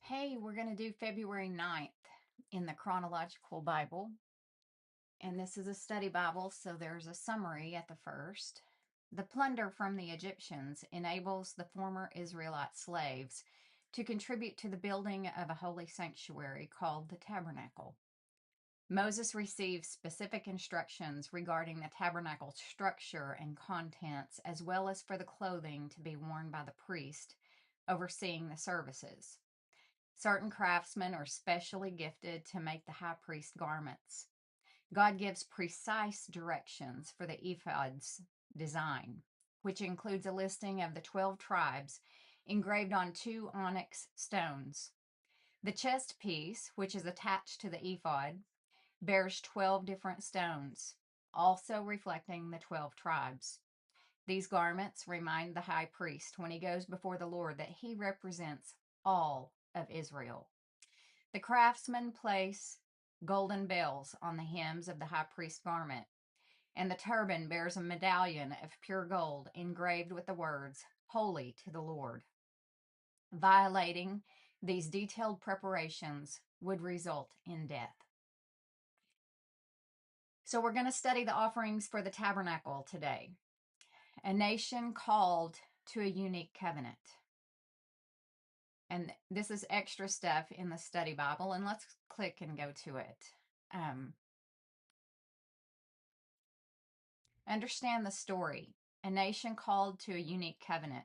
Hey, we're going to do February 9th in the Chronological Bible. And this is a study Bible, so there's a summary at the first. The plunder from the Egyptians enables the former Israelite slaves to contribute to the building of a holy sanctuary called the Tabernacle. Moses receives specific instructions regarding the tabernacle structure and contents, as well as for the clothing to be worn by the priest overseeing the services. Certain craftsmen are specially gifted to make the high priest garments. God gives precise directions for the ephod's design, which includes a listing of the 12 tribes engraved on 2 onyx stones. The chest piece, which is attached to the ephod, bears 12 different stones, also reflecting the 12 tribes. These garments remind the high priest when he goes before the Lord that he represents all of Israel. The craftsmen place golden bells on the hems of the high priest's garment, and the turban bears a medallion of pure gold engraved with the words, "Holy to the Lord." Violating these detailed preparations would result in death. So we're going to study the offerings for the tabernacle today. A nation called to a unique covenant. And this is extra stuff in the study Bible, and let's click and go to it. Understand the story. A nation called to a unique covenant.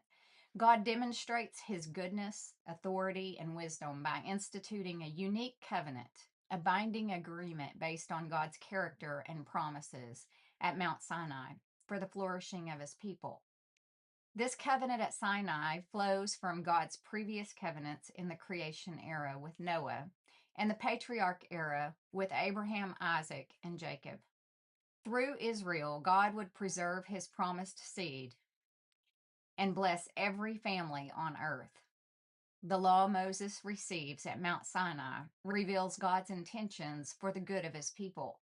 God demonstrates his goodness, authority, and wisdom by instituting a unique covenant, a binding agreement based on God's character and promises at Mount Sinai for the flourishing of his people. This covenant at Sinai flows from God's previous covenants in the creation era with Noah and the patriarch era with Abraham, Isaac, and Jacob. Through Israel, God would preserve his promised seed and bless every family on earth. The law Moses receives at Mount Sinai reveals God's intentions for the good of his people,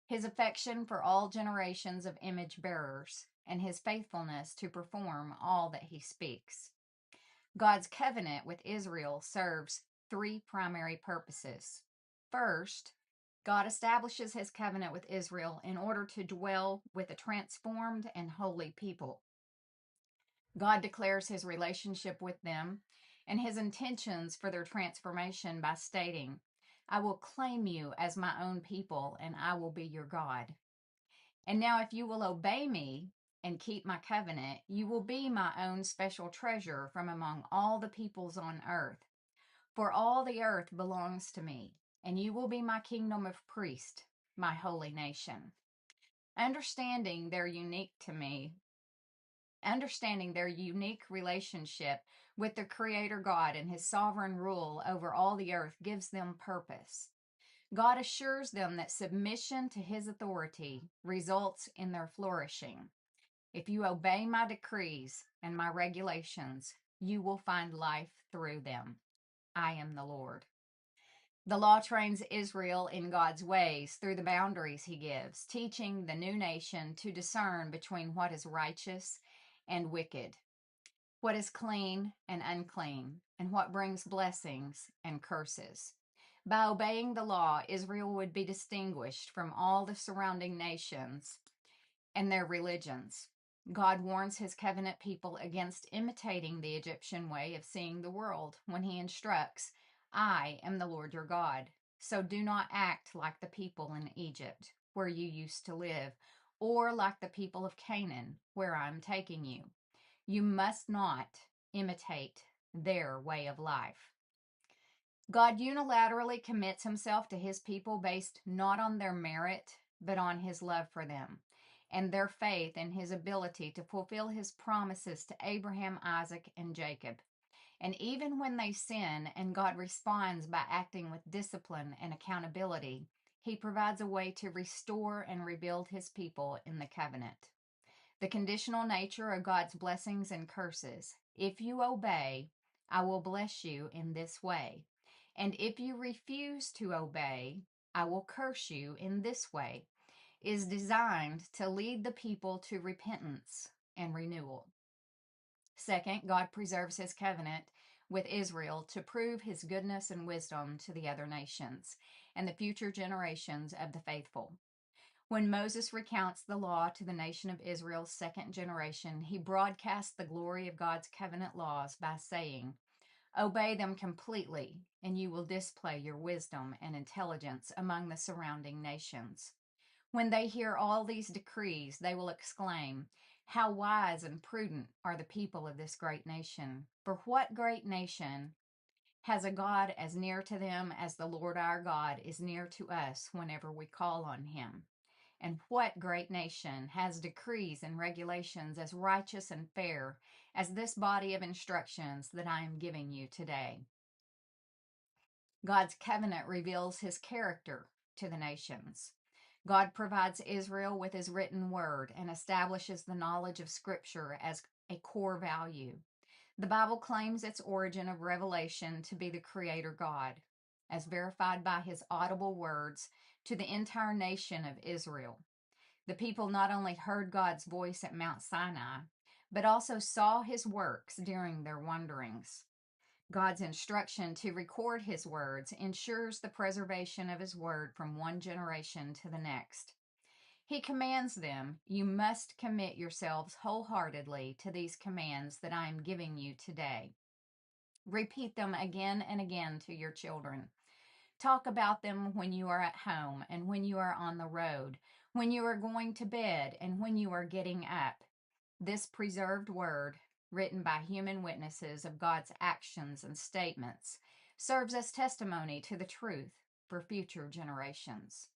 his affection for all generations of image bearers, and his faithfulness to perform all that he speaks. God's covenant with Israel serves 3 primary purposes. First, God establishes his covenant with Israel in order to dwell with a transformed and holy people. God declares his relationship with them and his intentions for their transformation by stating, "I will claim you as my own people, and I will be your God. And now if you will obey me and keep my covenant, you will be my own special treasure from among all the peoples on earth. For all the earth belongs to me, and you will be my kingdom of priests, my holy nation." Understanding their unique relationship with the Creator God and his sovereign rule over all the earth gives them purpose. God assures them that submission to his authority results in their flourishing. If you obey my decrees and my regulations, you will find life through them. I am the Lord. The law trains Israel in God's ways through the boundaries he gives, teaching the new nation to discern between what is righteous and wicked, what is clean and unclean, and what brings blessings and curses. By obeying the law, Israel would be distinguished from all the surrounding nations and their religions. God warns his covenant people against imitating the Egyptian way of seeing the world when he instructs, "I am the Lord your God. So do not act like the people in Egypt, where you used to live, or like the people of Canaan, where I am taking you. You must not imitate their way of life." God unilaterally commits himself to his people based not on their merit, but on his love for them and their faith in his ability to fulfill his promises to Abraham, Isaac, and Jacob. And even when they sin and God responds by acting with discipline and accountability, he provides a way to restore and rebuild his people in the covenant. The conditional nature of God's blessings and curses. If you obey, I will bless you in this way. And if you refuse to obey, I will curse you in this way, is designed to lead the people to repentance and renewal. Second, God preserves his covenant with Israel to prove his goodness and wisdom to the other nations and the future generations of the faithful. When Moses recounts the law to the nation of Israel's second generation, he broadcasts the glory of God's covenant laws by saying, "Obey them completely, and you will display your wisdom and intelligence among the surrounding nations. When they hear all these decrees, they will exclaim, 'How wise and prudent are the people of this great nation!' For what great nation has a God as near to them as the Lord our God is near to us whenever we call on him? And what great nation has decrees and regulations as righteous and fair as this body of instructions that I am giving you today?" God's covenant reveals his character to the nations. God provides Israel with his written word and establishes the knowledge of Scripture as a core value. The Bible claims its origin of revelation to be the Creator God, as verified by his audible words to the entire nation of Israel. The people not only heard God's voice at Mount Sinai, but also saw his works during their wanderings. God's instruction to record his words ensures the preservation of his word from one generation to the next. He commands them, "You must commit yourselves wholeheartedly to these commands that I am giving you today. Repeat them again and again to your children. Talk about them when you are at home and when you are on the road, when you are going to bed and when you are getting up." This preserved word, written by human witnesses of God's actions and statements, serves as testimony to the truth for future generations.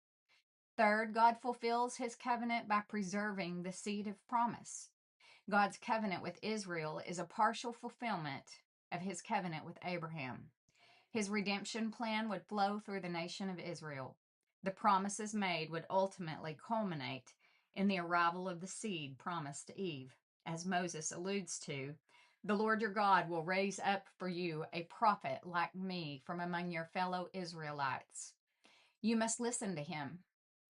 Third, God fulfills his covenant by preserving the seed of promise. God's covenant with Israel is a partial fulfillment of his covenant with Abraham. His redemption plan would flow through the nation of Israel. The promises made would ultimately culminate in the arrival of the seed promised to Eve. As Moses alludes to, "The Lord your God will raise up for you a prophet like me from among your fellow Israelites. You must listen to him.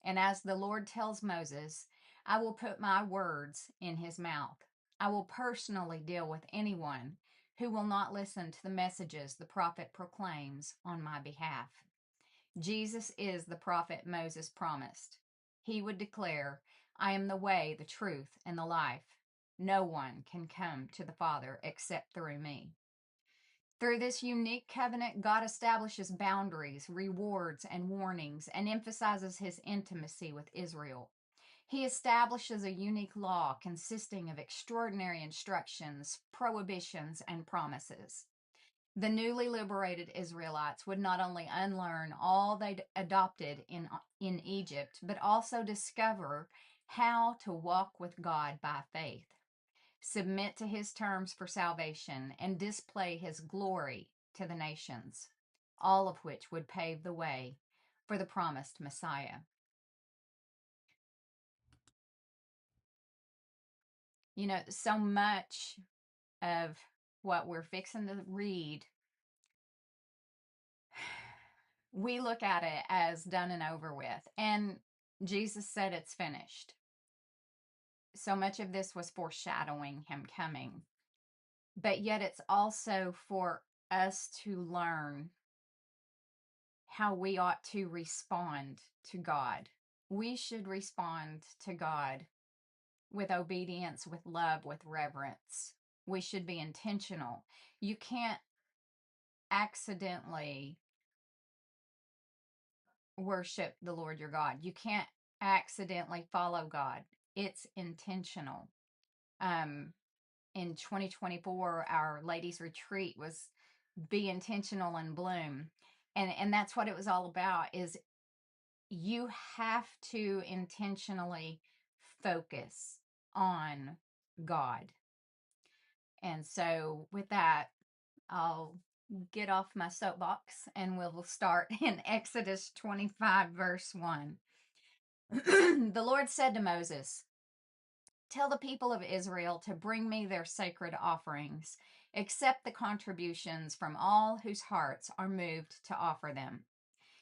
And as the Lord tells Moses, I will put my words in his mouth. I will personally deal with anyone who will not listen to the messages the prophet proclaims on my behalf." Jesus is the prophet Moses promised. He would declare, "I am the way, the truth, and the life. No one can come to the Father except through me." Through this unique covenant, God establishes boundaries, rewards, and warnings, and emphasizes his intimacy with Israel. He establishes a unique law consisting of extraordinary instructions, prohibitions, and promises. The newly liberated Israelites would not only unlearn all they adopted in Egypt, but also discover how to walk with God by faith, submit to his terms for salvation, and display his glory to the nations, all of which would pave the way for the promised Messiah. You know, so much of what we're fixing to read, we look at it as done and over with. And Jesus said it's finished. So much of this was foreshadowing him coming. But yet it's also for us to learn how we ought to respond to God. We should respond to God with obedience, with love, with reverence. We should be intentional. You can't accidentally worship the Lord your God. You can't accidentally follow God. It's intentional. In 2024, our ladies retreat was be intentional and bloom. And that's what it was all about, is you have to intentionally focus on God. And so with that, I'll get off my soapbox and we'll start in Exodus 25, verse 1. The Lord said to Moses, "Tell the people of Israel to bring me their sacred offerings, accept the contributions from all whose hearts are moved to offer them.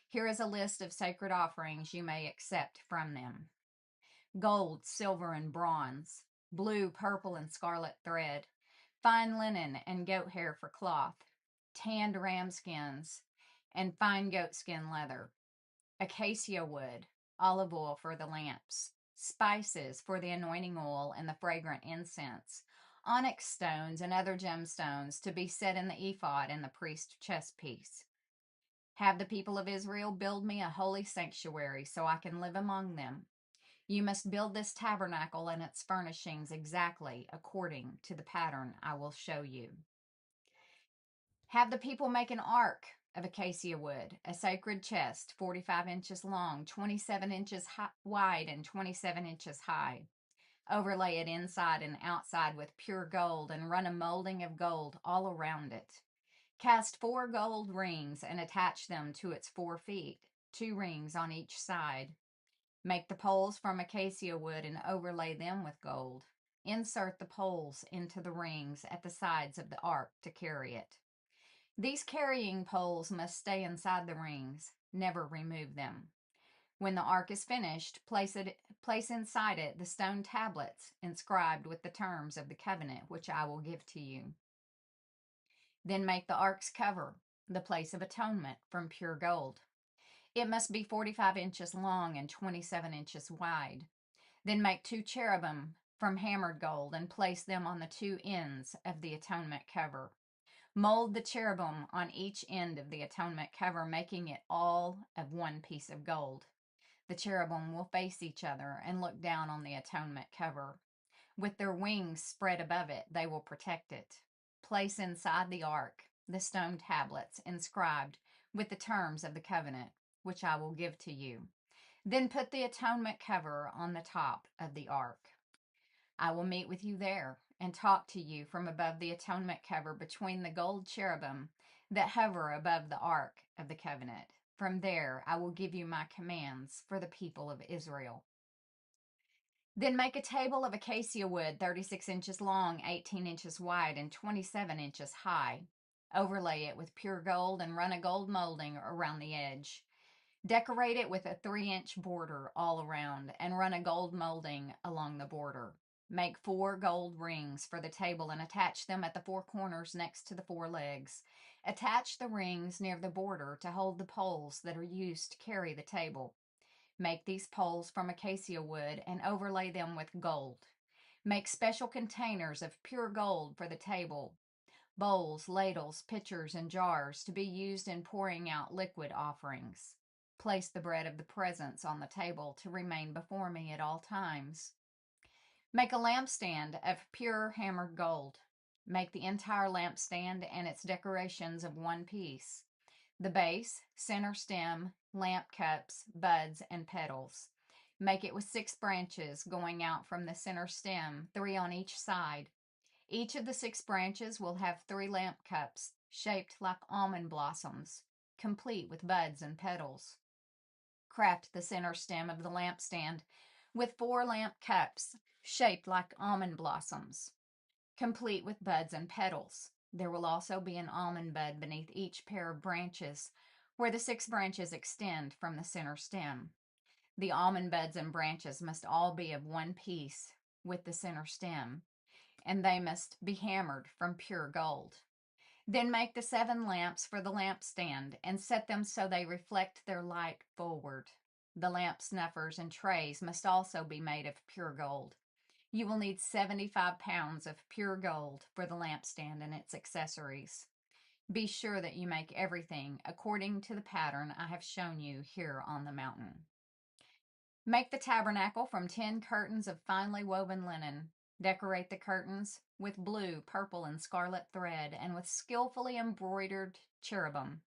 Here is a list of sacred offerings you may accept from them: gold, silver, and bronze, blue, purple, and scarlet thread, fine linen, and goat hair for cloth, tanned ram skins, and fine goatskin leather, acacia wood, olive oil for the lamps, spices for the anointing oil and the fragrant incense, onyx stones and other gemstones to be set in the ephod and the priest's chest piece. Have the people of Israel build me a holy sanctuary so I can live among them. You must build this tabernacle and its furnishings exactly according to the pattern I will show you. Have the people make an ark of acacia wood, a sacred chest, 45 inches long, 27 inches wide, and 27 inches high. Overlay it inside and outside with pure gold and run a molding of gold all around it. Cast 4 gold rings and attach them to its 4 feet, 2 rings on each side. Make the poles from acacia wood and overlay them with gold. Insert the poles into the rings at the sides of the ark to carry it. These carrying poles must stay inside the rings. Never remove them. When the ark is finished, place inside it the stone tablets inscribed with the terms of the covenant which I will give to you. Then make the ark's cover, the place of atonement, from pure gold. It must be 45 inches long and 27 inches wide. Then make 2 cherubim from hammered gold and place them on the 2 ends of the atonement cover. Mold the cherubim on each end of the atonement cover, making it all of 1 piece of gold. The cherubim will face each other and look down on the atonement cover. With their wings spread above it, they will protect it. Place inside the ark the stone tablets inscribed with the terms of the covenant, which I will give to you. Then put the atonement cover on the top of the ark. I will meet with you there and talk to you from above the atonement cover between the gold cherubim that hover above the ark of the covenant. From there, I will give you my commands for the people of Israel. Then make a table of acacia wood, 36 inches long, 18 inches wide, and 27 inches high. Overlay it with pure gold and run a gold molding around the edge. Decorate it with a 3-inch border all around and run a gold molding along the border. Make 4 gold rings for the table and attach them at the 4 corners next to the 4 legs. Attach the rings near the border to hold the poles that are used to carry the table. Make these poles from acacia wood and overlay them with gold. Make special containers of pure gold for the table, bowls, ladles, pitchers, and jars to be used in pouring out liquid offerings. Place the bread of the presence on the table to remain before me at all times. Make a lampstand of pure hammered gold. Make the entire lampstand and its decorations of 1 piece. The base, center stem, lamp cups, buds, and petals. Make it with 6 branches going out from the center stem, 3 on each side. Each of the 6 branches will have 3 lamp cups shaped like almond blossoms, complete with buds and petals. Craft the center stem of the lampstand with 4 lamp cups shaped like almond blossoms, complete with buds and petals. There will also be an almond bud beneath each pair of branches, where the 6 branches extend from the center stem. The almond buds and branches must all be of 1 piece with the center stem, and they must be hammered from pure gold. Then make the 7 lamps for the lampstand and set them so they reflect their light forward. The lamp snuffers and trays must also be made of pure gold. You will need 75 pounds of pure gold for the lampstand and its accessories. Be sure that you make everything according to the pattern I have shown you here on the mountain. Make the tabernacle from 10 curtains of finely woven linen. Decorate the curtains with blue, purple, and scarlet thread and with skillfully embroidered cherubim.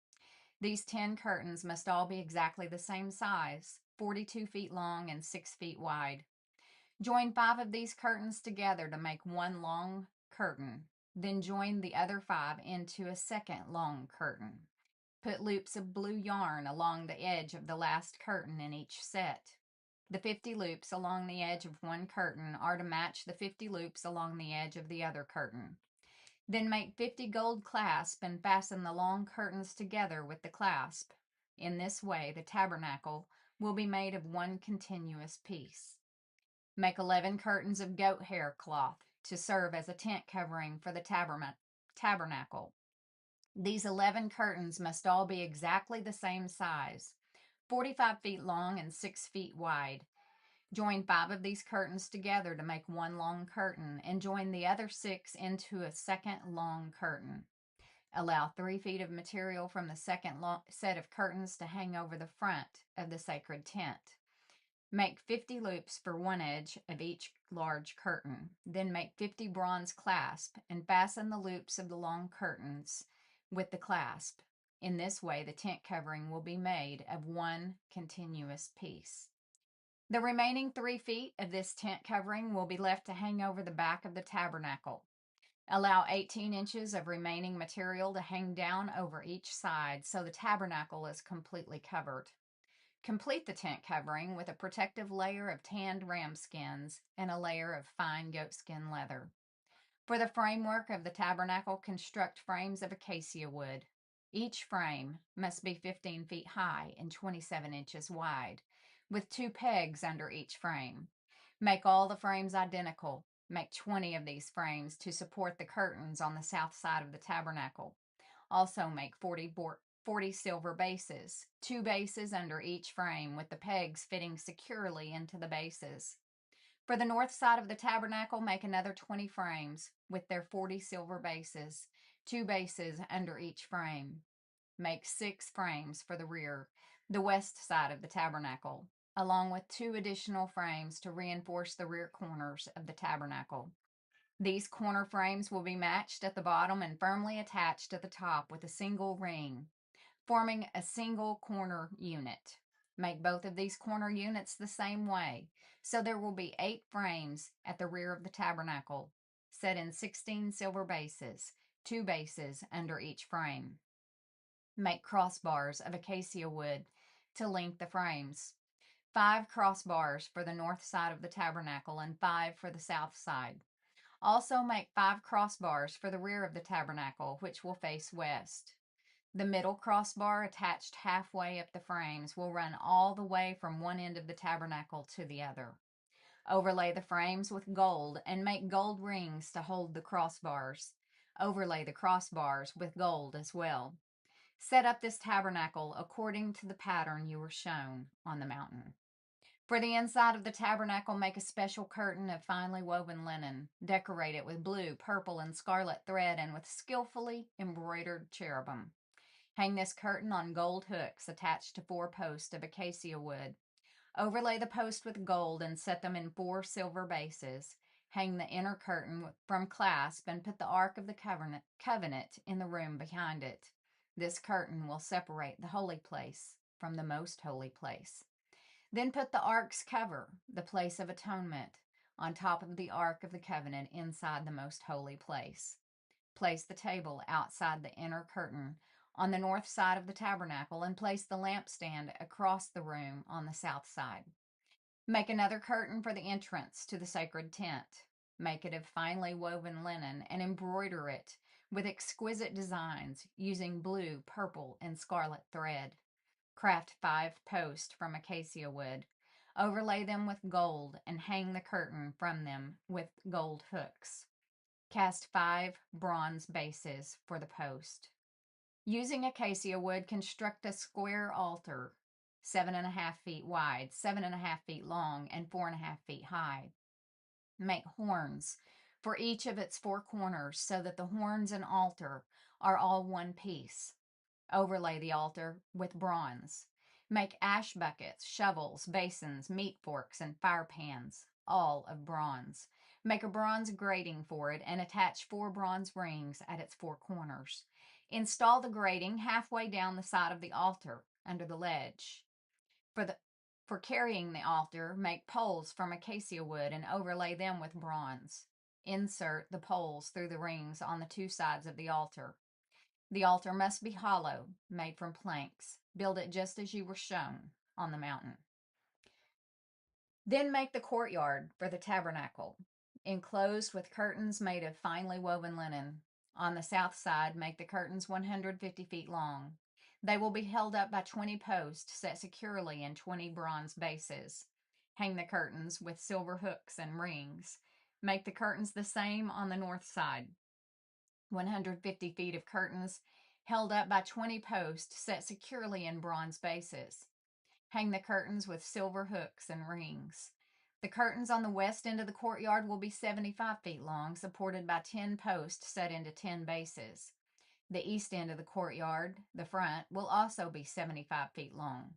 These 10 curtains must all be exactly the same size, 42 feet long and 6 feet wide. Join 5 of these curtains together to make 1 long curtain. Then join the other 5 into a second long curtain. Put loops of blue yarn along the edge of the last curtain in each set. The 50 loops along the edge of 1 curtain are to match the 50 loops along the edge of the other curtain. Then make 50 gold clasps and fasten the long curtains together with the clasp. In this way, the tabernacle will be made of 1 continuous piece. Make 11 curtains of goat hair cloth to serve as a tent covering for the tabernacle. These 11 curtains must all be exactly the same size, 45 feet long and 6 feet wide. Join 5 of these curtains together to make one long curtain, and join the other 6 into a second long curtain. Allow 3 feet of material from the second set of curtains to hang over the front of the sacred tent. Make 50 loops for one edge of each large curtain. Then make 50 bronze clasps and fasten the loops of the long curtains with the clasp. In this way, the tent covering will be made of one continuous piece. The remaining 3 feet of this tent covering will be left to hang over the back of the tabernacle. Allow 18 inches of remaining material to hang down over each side so the tabernacle is completely covered. Complete the tent covering with a protective layer of tanned ram skins and a layer of fine goatskin leather. For the framework of the tabernacle, construct frames of acacia wood. Each frame must be 15 feet high and 27 inches wide, with 2 pegs under each frame. Make all the frames identical. Make 20 of these frames to support the curtains on the south side of the tabernacle. Also make 40 silver bases, 2 bases under each frame with the pegs fitting securely into the bases. For the north side of the tabernacle, make another 20 frames with their 40 silver bases, 2 bases under each frame. Make 6 frames for the rear, the west side of the tabernacle, along with 2 additional frames to reinforce the rear corners of the tabernacle. These corner frames will be matched at the bottom and firmly attached at the top with a single ring, forming a single corner unit. Make both of these corner units the same way, so there will be 8 frames at the rear of the tabernacle, set in 16 silver bases, 2 bases under each frame. Make crossbars of acacia wood to link the frames. 5 crossbars for the north side of the tabernacle and 5 for the south side. Also make 5 crossbars for the rear of the tabernacle, which will face west. The middle crossbar attached halfway up the frames will run all the way from one end of the tabernacle to the other. Overlay the frames with gold and make gold rings to hold the crossbars. Overlay the crossbars with gold as well. Set up this tabernacle according to the pattern you were shown on the mountain. For the inside of the tabernacle, make a special curtain of finely woven linen. Decorate it with blue, purple, and scarlet thread and with skillfully embroidered cherubim. Hang this curtain on gold hooks attached to 4 posts of acacia wood. Overlay the posts with gold and set them in 4 silver bases. Hang the inner curtain from clasp and put the Ark of the Covenant in the room behind it. This curtain will separate the holy place from the most holy place. Then put the Ark's cover, the place of atonement, on top of the Ark of the Covenant inside the most holy place. Place the table outside the inner curtain on the north side of the tabernacle and place the lampstand across the room on the south side. Make another curtain for the entrance to the sacred tent. Make it of finely woven linen and embroider it with exquisite designs using blue, purple, and scarlet thread. Craft 5 posts from acacia wood. Overlay them with gold and hang the curtain from them with gold hooks. Cast 5 bronze bases for the post. Using acacia wood, construct a square altar, 7.5 feet wide, 7.5 feet long, and 4.5 feet high. Make horns for each of its 4 corners so that the horns and altar are all one piece. Overlay the altar with bronze. Make ash buckets, shovels, basins, meat forks, and fire pans, all of bronze. Make a bronze grating for it and attach 4 bronze rings at its 4 corners. Install the grating halfway down the side of the altar under the ledge. For carrying the altar, make poles from acacia wood and overlay them with bronze. Insert the poles through the rings on the 2 sides of the altar. The altar must be hollow, made from planks. Build it just as you were shown on the mountain. Then make the courtyard for the tabernacle, enclosed with curtains made of finely woven linen. On the south side, make the curtains 150 feet long. They will be held up by 20 posts set securely in 20 bronze bases. Hang the curtains with silver hooks and rings. Make the curtains the same on the north side. 150 feet of curtains held up by 20 posts set securely in bronze bases. Hang the curtains with silver hooks and rings. The curtains on the west end of the courtyard will be 75 feet long, supported by 10 posts set into 10 bases. The east end of the courtyard, the front, will also be 75 feet long.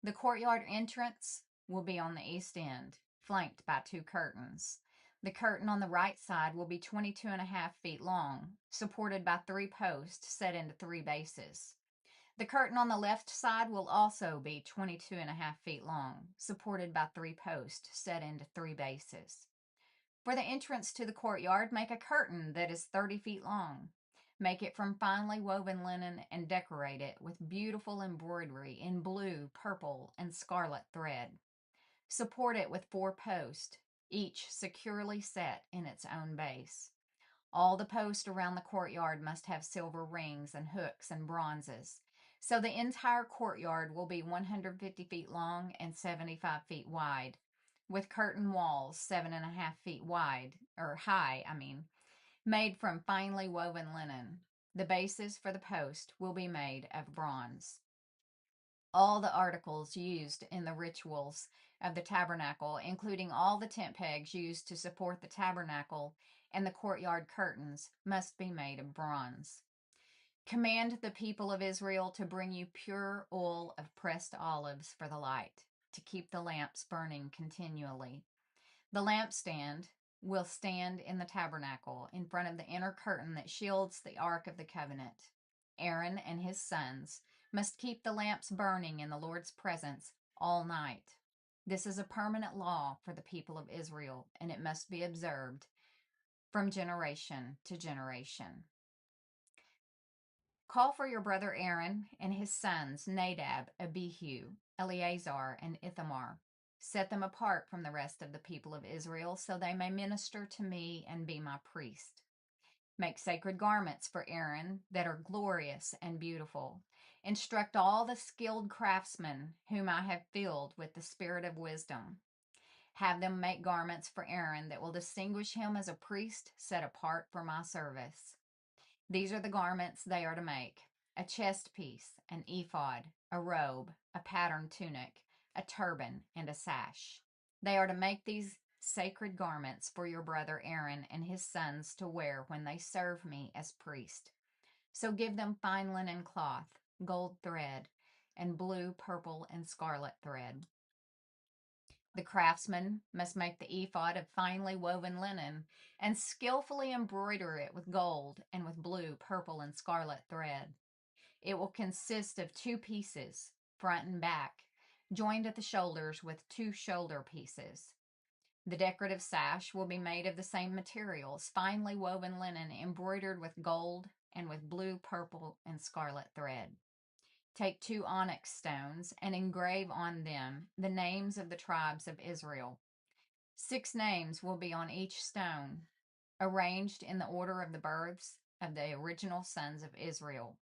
The courtyard entrance will be on the east end, flanked by 2 curtains. The curtain on the right side will be 22.5 feet long, supported by 3 posts set into 3 bases. The curtain on the left side will also be 22.5 feet long, supported by 3 posts set into 3 bases. For the entrance to the courtyard, make a curtain that is 30 feet long. Make it from finely woven linen and decorate it with beautiful embroidery in blue, purple, and scarlet thread. Support it with 4 posts, each securely set in its own base. All the posts around the courtyard must have silver rings and hooks and bronzes. So the entire courtyard will be 150 feet long and 75 feet wide, with curtain walls 7.5 feet high, made from finely woven linen. The bases for the post will be made of bronze. All the articles used in the rituals of the tabernacle, including all the tent pegs used to support the tabernacle and the courtyard curtains, must be made of bronze. Command the people of Israel to bring you pure oil of pressed olives for the light, to keep the lamps burning continually. The lampstand will stand in the tabernacle in front of the inner curtain that shields the Ark of the Covenant. Aaron and his sons must keep the lamps burning in the Lord's presence all night. This is a permanent law for the people of Israel, and it must be observed from generation to generation. Call for your brother Aaron and his sons Nadab, Abihu, Eleazar, and Ithamar. Set them apart from the rest of the people of Israel so they may minister to me and be my priest. Make sacred garments for Aaron that are glorious and beautiful. Instruct all the skilled craftsmen whom I have filled with the spirit of wisdom. Have them make garments for Aaron that will distinguish him as a priest set apart for my service. These are the garments they are to make: a chest piece, an ephod, a robe, a patterned tunic, a turban, and a sash. They are to make these sacred garments for your brother Aaron and his sons to wear when they serve me as priest. So give them fine linen cloth, gold thread, and blue, purple, and scarlet thread. The craftsman must make the ephod of finely woven linen and skillfully embroider it with gold and with blue, purple, and scarlet thread. It will consist of 2 pieces, front and back, joined at the shoulders with 2 shoulder pieces. The decorative sash will be made of the same materials, finely woven linen embroidered with gold and with blue, purple, and scarlet thread. Take 2 onyx stones and engrave on them the names of the tribes of Israel. 6 names will be on each stone, arranged in the order of the births of the original sons of Israel.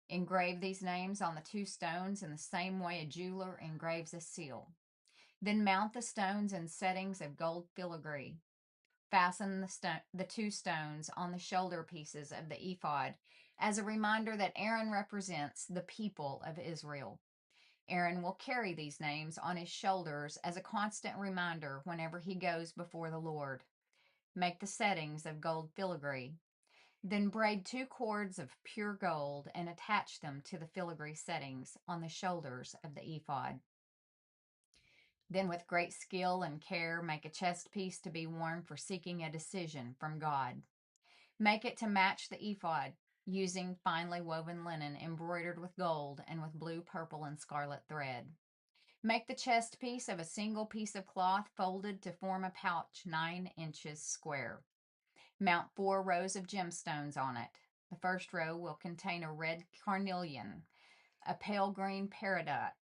Engrave these names on the 2 stones in the same way a jeweler engraves a seal. Then mount the stones in settings of gold filigree. Fasten the 2 stones on the shoulder pieces of the ephod as a reminder that Aaron represents the people of Israel. Aaron will carry these names on his shoulders as a constant reminder whenever he goes before the Lord. Make the settings of gold filigree. Then braid 2 cords of pure gold and attach them to the filigree settings on the shoulders of the ephod. Then with great skill and care, make a chest piece to be worn for seeking a decision from God. Make it to match the ephod, using finely woven linen embroidered with gold and with blue, purple, and scarlet thread. Make the chest piece of a single piece of cloth folded to form a pouch 9 inches square. Mount 4 rows of gemstones on it. The first row will contain a red carnelian, a pale green peridot,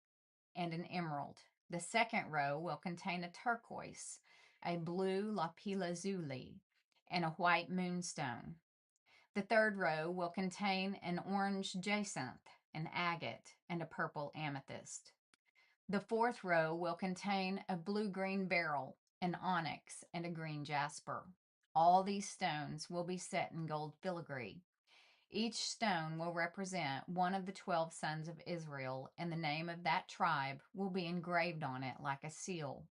and an emerald. The second row will contain a turquoise, a blue lapis lazuli, and a white moonstone. The third row will contain an orange jacinth, an agate, and a purple amethyst. The fourth row will contain a blue-green beryl, an onyx, and a green jasper. All these stones will be set in gold filigree. Each stone will represent one of the 12 sons of Israel, and the name of that tribe will be engraved on it like a seal.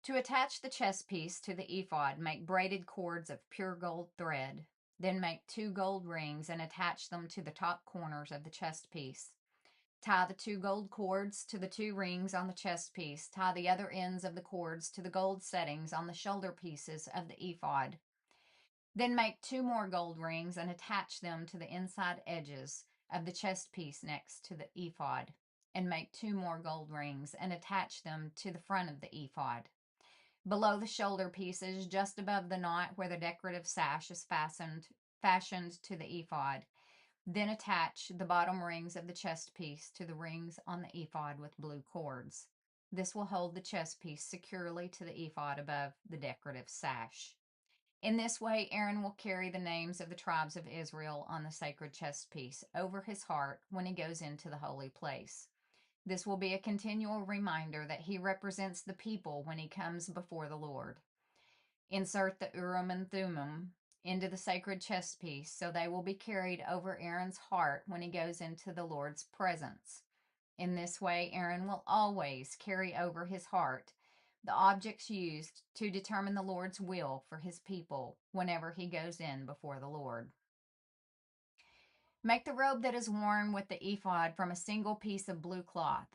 To attach the chest piece to the ephod, make braided cords of pure gold thread. Then make 2 gold rings and attach them to the top corners of the chest piece. Tie the 2 gold cords to the 2 rings on the chest piece. Tie the other ends of the cords to the gold settings on the shoulder pieces of the ephod. Then make 2 more gold rings and attach them to the inside edges of the chest piece next to the ephod. And make 2 more gold rings and attach them to the front of the ephod. Below the shoulder pieces, just above the knot where the decorative sash is fashioned to the ephod. Then attach the bottom rings of the chest piece to the rings on the ephod with blue cords. This will hold the chest piece securely to the ephod above the decorative sash. In this way, Aaron will carry the names of the tribes of Israel on the sacred chest piece over his heart when he goes into the holy place. This will be a continual reminder that he represents the people when he comes before the Lord. Insert the Urim and Thummim into the sacred chest piece so they will be carried over Aaron's heart when he goes into the Lord's presence. In this way, Aaron will always carry over his heart the objects used to determine the Lord's will for his people whenever he goes in before the Lord. Make the robe that is worn with the ephod from a single piece of blue cloth,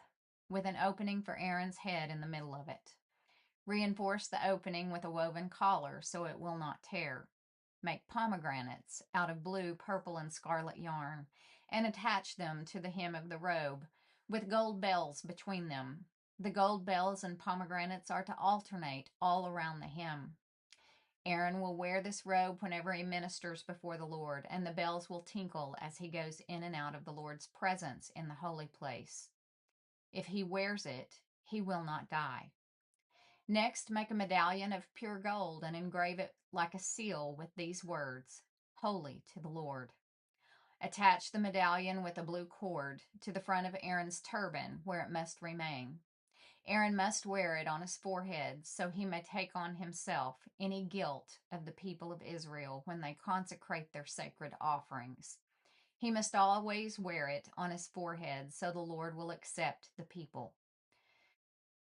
with an opening for Aaron's head in the middle of it. Reinforce the opening with a woven collar so it will not tear. Make pomegranates out of blue, purple, and scarlet yarn, and attach them to the hem of the robe, with gold bells between them. The gold bells and pomegranates are to alternate all around the hem. Aaron will wear this robe whenever he ministers before the Lord, and the bells will tinkle as he goes in and out of the Lord's presence in the holy place. If he wears it, he will not die. Next, make a medallion of pure gold and engrave it like a seal with these words, Holy to the Lord. Attach the medallion with a blue cord to the front of Aaron's turban, where it must remain. Aaron must wear it on his forehead so he may take on himself any guilt of the people of Israel when they consecrate their sacred offerings. He must always wear it on his forehead so the Lord will accept the people.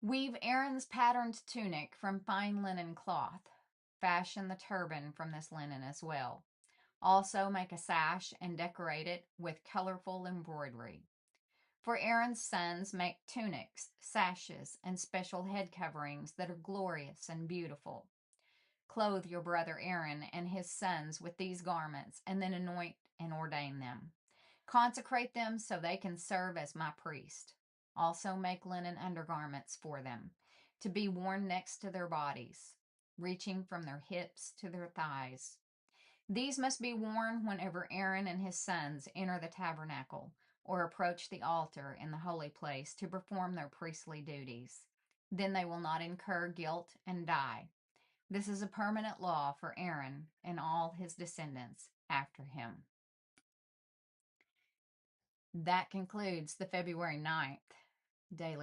Weave Aaron's patterned tunic from fine linen cloth. Fashion the turban from this linen as well. Also make a sash and decorate it with colorful embroidery. For Aaron's sons, make tunics, sashes, and special head coverings that are glorious and beautiful. Clothe your brother Aaron and his sons with these garments, and then anoint and ordain them. Consecrate them so they can serve as my priest. Also make linen undergarments for them, to be worn next to their bodies, reaching from their hips to their thighs. These must be worn whenever Aaron and his sons enter the tabernacle or approach the altar in the holy place to perform their priestly duties. Then they will not incur guilt and die. This is a permanent law for Aaron and all his descendants after him. That concludes the February 9th daily